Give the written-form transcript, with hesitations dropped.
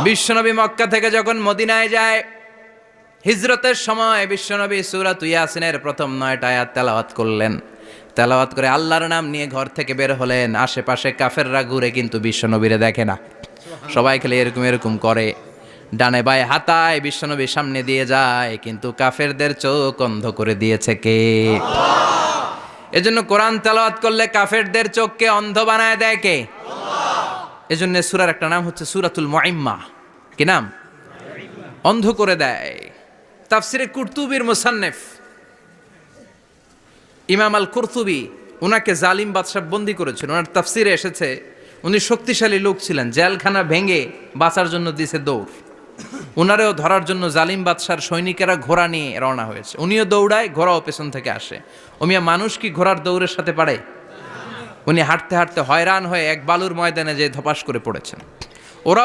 বিশ্বনবী মক্কা থেকে যখন মদিনায় যায়, হিজরতের সময় বিশ্বনবী সূরাত ইয়াসিনের প্রথম 9টা আয়াত তেলাওয়াত করলেন। তেলাওয়াত করে আল্লাহর নাম নিয়ে ঘর থেকে বের হলেন। আশেপাশে কাফেররা ঘুরে কিন্তু বিশ্বনবীরে দেখে না, সবাই খেলে এরকম এরকম করে, ডানে বায়ে হাতায় বিশ্বনবীর সামনে দিয়ে যায়, কিন্তু কাফেরদের চোখ অন্ধ করে দিয়েছে কে? এজন্য কোরআন তেলাওয়াত করলে কাফেরদের চোখকে অন্ধ বানায় দেয় কে? এজন্য সূরার একটা নাম হচ্ছে সূরাতুল মুইম্মা। কি নাম? অন্ধ করে দেয়। তাফসিরে কুরতুবির মুসান্নিফ ইমাম আল কুরতুবি, উনাকে জালিম বাদশা বন্দী করেছিল। ওনার তাফসিরে এসেছে উনি শক্তিশালী লোক ছিলেন, জেলখানা ভেঙে বাঁচার জন্য দিছে দৌড়। উনারেও ধরার জন্য জালিম বাদশার সৈনিকেরা ঘোড়া নিয়ে রওনা হয়েছে। উনিও দৌড়ায়, ঘোড়াও পেছন থেকে আসে। ওমিয়া মানুষ কি ঘোড়ার দৌড়ের সাথে পারে? উনি হাঁটতে হাঁটতে হয়রান হয়ে এক বালুর ময়দানে যেয়ে ধপাস করে পড়েছেন।